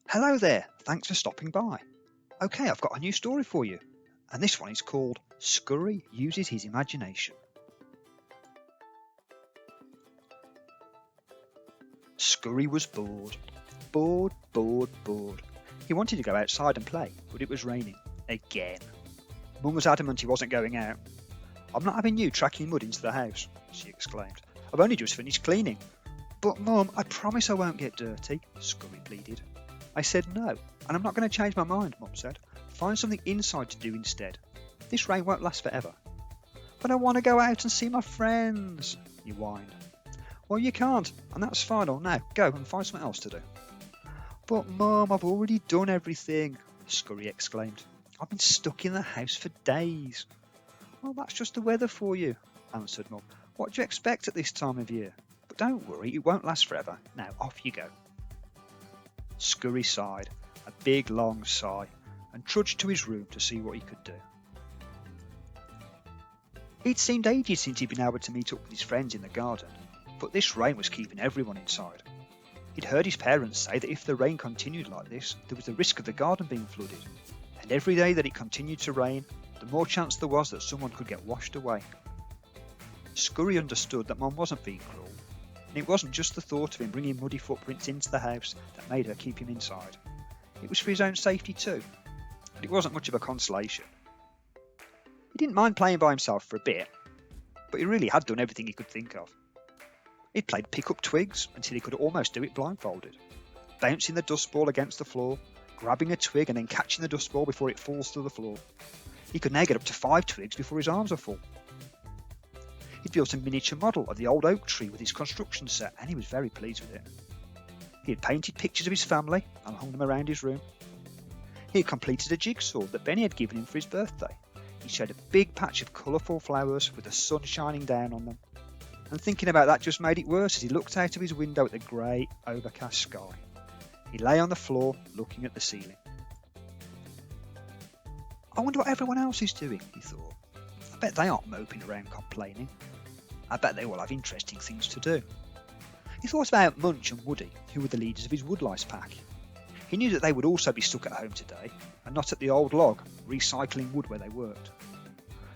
Hello there, thanks for stopping by. Okay, I've got a new story for you, and this one is called Scurry Uses His Imagination. Scurry was bored. Bored. He wanted to go outside and play, but it was raining. Again. Mum was adamant he wasn't going out. I'm not having you tracking mud into the house, she exclaimed. I've only just finished cleaning. But Mum, I promise I won't get dirty, Scurry pleaded. I said no, and I'm not going to change my mind, Mum said. Find something inside to do instead. This rain won't last forever. But I want to go out and see my friends, he whined. Well, you can't, and that's final. Now, go and find something else to do. But Mum, I've already done everything, Scurry exclaimed. I've been stuck in the house for days. Well, that's just the weather for you, answered Mum. What do you expect at this time of year? But don't worry, it won't last forever. Now, off you go. Scurry sighed, a big long sigh, and trudged to his room to see what he could do. It seemed ages since he'd been able to meet up with his friends in the garden, but this rain was keeping everyone inside. He'd heard his parents say that if the rain continued like this, there was the risk of the garden being flooded, and every day that it continued to rain, the more chance there was that someone could get washed away. Scurry understood that Mum wasn't being cruel, and it wasn't just the thought of him bringing muddy footprints into the house that made her keep him inside. It was for his own safety too, and it wasn't much of a consolation. He didn't mind playing by himself for a bit, but he really had done everything he could think of. He'd played pick up twigs until he could almost do it blindfolded, bouncing the dust ball against the floor, grabbing a twig and then catching the dust ball before it falls to the floor. He could now get up to 5 twigs before his arms are full. He'd built a miniature model of the old oak tree with his construction set, and he was very pleased with it. He had painted pictures of his family and hung them around his room. He had completed a jigsaw that Benny had given him for his birthday. He showed a big patch of colourful flowers with the sun shining down on them. And thinking about that just made it worse as he looked out of his window at the grey, overcast sky. He lay on the floor, looking at the ceiling. I wonder what everyone else is doing, he thought. I bet they aren't moping around complaining. I bet they all have interesting things to do. He thought about Munch and Woody, who were the leaders of his woodlice pack. He knew that they would also be stuck at home today, and not at the old log, recycling wood where they worked.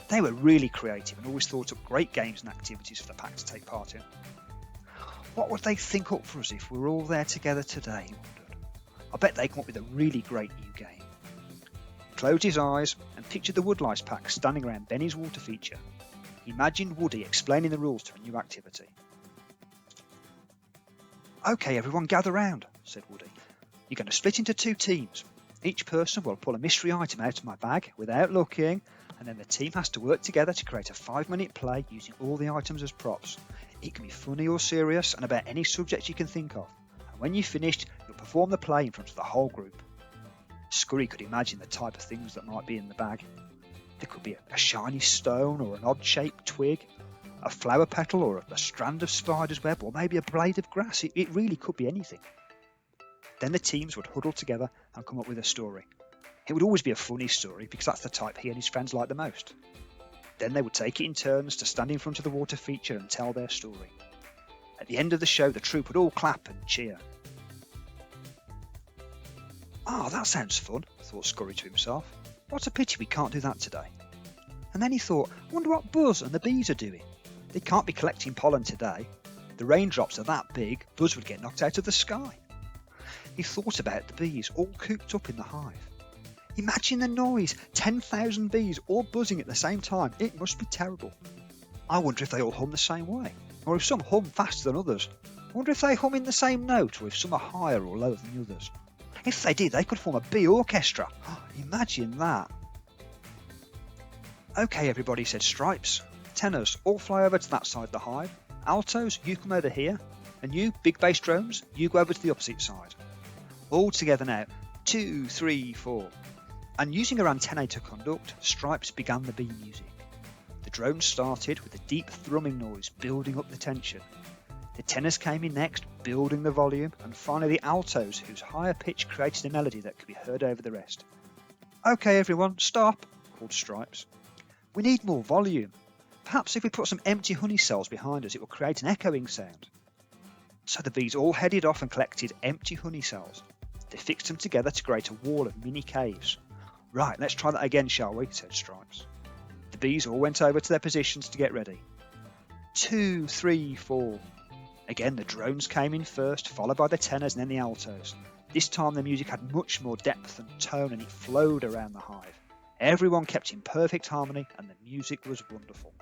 They were really creative and always thought up great games and activities for the pack to take part in. What would they think up for us if we were all there together today, he wondered. I bet they come up with a really great new game. He closed his eyes and pictured the woodlice pack standing around Benny's water feature. He imagined Woody explaining the rules to a new activity. OK, everyone gather round, said Woody. You're going to split into 2 teams. Each person will pull a mystery item out of my bag without looking, and then the team has to work together to create a 5-minute play using all the items as props. It can be funny or serious and about any subject you can think of. And when you've finished, you'll perform the play in front of the whole group. Scurry could imagine the type of things that might be in the bag. There could be a shiny stone or an odd-shaped twig, a flower petal or a strand of spider's web, or maybe a blade of grass. It really could be anything. Then the teams would huddle together and come up with a story. It would always be a funny story because that's the type he and his friends like the most. Then they would take it in turns to stand in front of the water feature and tell their story. At the end of the show, the troupe would all clap and cheer. Ah, that sounds fun, thought Scurry to himself. What a pity we can't do that today. And then he thought, I wonder what Buzz and the bees are doing. They can't be collecting pollen today. The raindrops are that big, Buzz would get knocked out of the sky. He thought about the bees all cooped up in the hive. Imagine the noise, 10,000 bees all buzzing at the same time. It must be terrible. I wonder if they all hum the same way, or if some hum faster than others. I wonder if they hum in the same note, or if some are higher or lower than the others. If they did, they could form a bee orchestra. Imagine that. OK, everybody, said Stripes. Tenors, all fly over to that side of the hive. Altos, you come over here. And you, big bass drums, you go over to the opposite side. All together now. 2, 3, 4. And using her antennae to conduct, Stripes began the bee music. The drones started with a deep thrumming noise building up the tension. The tenors came in next, building the volume, and finally the altos, whose higher pitch created a melody that could be heard over the rest. OK, everyone, stop, called Stripes. We need more volume. Perhaps if we put some empty honey cells behind us, it will create an echoing sound. So the bees all headed off and collected empty honey cells. They fixed them together to create a wall of mini caves. Right, let's try that again, shall we? Said Stripes. The bees all went over to their positions to get ready. 2, 3, 4. Again, the drones came in first, followed by the tenors and then the altos. This time the music had much more depth and tone, and it flowed around the hive. Everyone kept in perfect harmony, and the music was wonderful.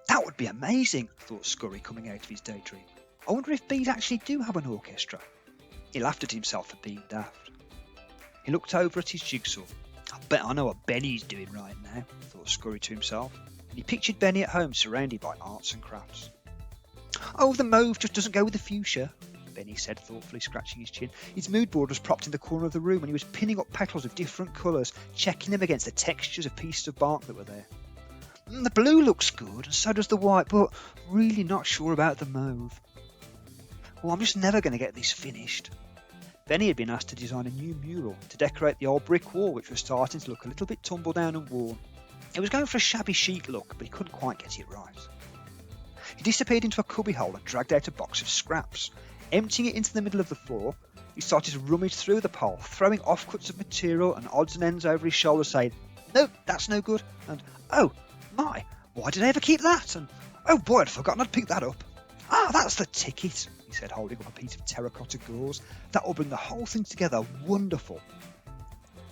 That would be amazing, thought Scurry, coming out of his daydream. I wonder if bees actually do have an orchestra. He laughed at himself for being daft. He looked over at his jigsaw. I bet I know what Benny's doing right now, thought Scurry to himself, and he pictured Benny at home surrounded by arts and crafts. Oh, the mauve just doesn't go with the fuchsia, Benny said thoughtfully, scratching his chin. His mood board was propped in the corner of the room and he was pinning up petals of different colours, checking them against the textures of pieces of bark that were there. The blue looks good and so does the white, but really not sure about the mauve. Well, I'm just never going to get this finished. Benny had been asked to design a new mural to decorate the old brick wall, which was starting to look a little bit tumble down and worn. He was going for a shabby chic look, but he couldn't quite get it right. He disappeared into a cubbyhole and dragged out a box of scraps. Emptying it into the middle of the floor, he started to rummage through the pile, throwing offcuts of material and odds and ends over his shoulder, saying, "No, that's no good," and "Oh, my, why did I ever keep that?" and "Oh boy, I'd forgotten I'd picked that up." "Ah, that's the ticket," he said, holding up a piece of terracotta gauze. "That will bring the whole thing together wonderful."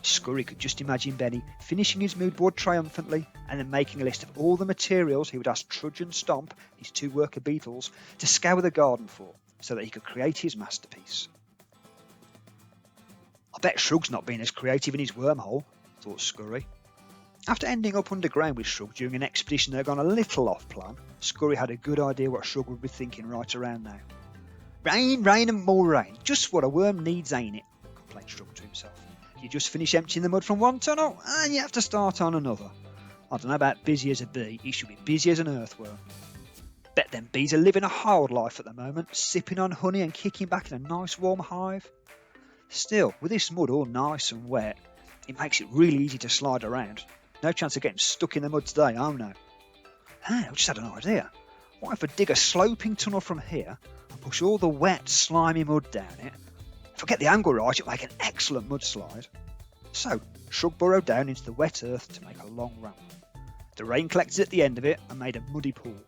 Scurry could just imagine Benny finishing his mood board triumphantly and then making a list of all the materials he would ask Trudge and Stomp, his two worker beetles, to scour the garden for, so that he could create his masterpiece. I bet Shrug's not been as creative in his wormhole, thought Scurry. After ending up underground with Shrug during an expedition that had gone a little off plan, Scurry had a good idea what Shrug would be thinking right around now. Rain, rain and more rain, just what a worm needs, ain't it? Complained Shrug to himself. You just finish emptying the mud from one tunnel and you have to start on another. I don't know about busy as a bee, he should be busy as an earthworm. Bet them bees are living a hard life at the moment, sipping on honey and kicking back in a nice warm hive. Still, with this mud all nice and wet, it makes it really easy to slide around. No chance of getting stuck in the mud today, oh no. Hey, I just had an idea. What if I dig a sloping tunnel from here and push all the wet, slimy mud down it? If I get the angle right, it'll make an excellent mudslide. So, Shrug burrowed down into the wet earth to make a long ramp. The rain collected at the end of it and made a muddy pool.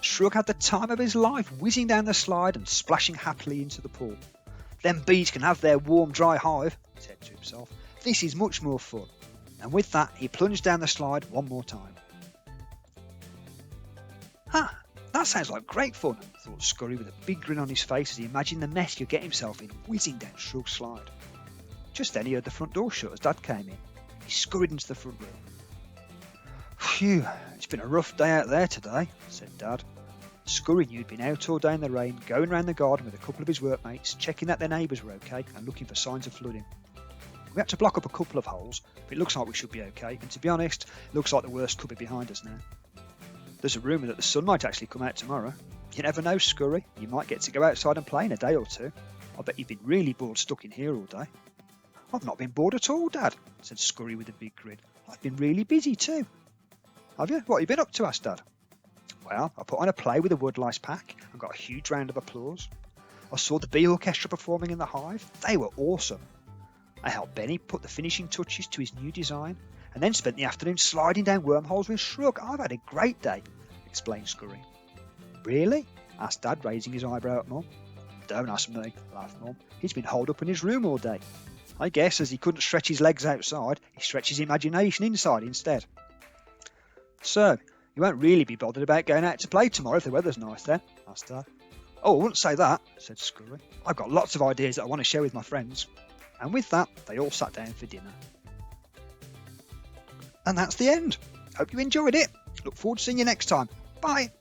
Shrug had the time of his life whizzing down the slide and splashing happily into the pool. Them bees can have their warm, dry hive, he said to himself. This is much more fun. And with that, he plunged down the slide one more time. That sounds like great fun, thought Scurry with a big grin on his face as he imagined the mess he'd get himself in whizzing down Shrug's slide. Just then he heard the front door shut as Dad came in. He scurried into the front room. Phew, it's been a rough day out there today, said Dad. Scurry knew he'd been out all day in the rain, going round the garden with a couple of his workmates, checking that their neighbours were okay and looking for signs of flooding. We had to block up a couple of holes, but it looks like we should be okay, and to be honest, it looks like the worst could be behind us now. There's a rumour that the sun might actually come out tomorrow. You never know, Scurry, you might get to go outside and play in a day or two. I bet you've been really bored stuck in here all day. I've not been bored at all, Dad, said Scurry with a big grin. I've been really busy too. Have you? What have you been up to? Asked Dad. Well, I put on a play with a woodlice pack and got a huge round of applause. I saw the bee orchestra performing in the hive. They were awesome. I helped Benny put the finishing touches to his new design and then spent the afternoon sliding down wormholes with Shrug. I've had a great day, explained Scurry. Really? Asked Dad, raising his eyebrow at Mum. Don't ask me, laughed Mum. He's been holed up in his room all day. I guess as he couldn't stretch his legs outside, he stretched his imagination inside instead. So, you won't really be bothered about going out to play tomorrow if the weather's nice then? Asked Dad. Oh, I wouldn't say that, said Scurry. I've got lots of ideas that I want to share with my friends. And with that, they all sat down for dinner. And that's the end. Hope you enjoyed it. Look forward to seeing you next time. Bye.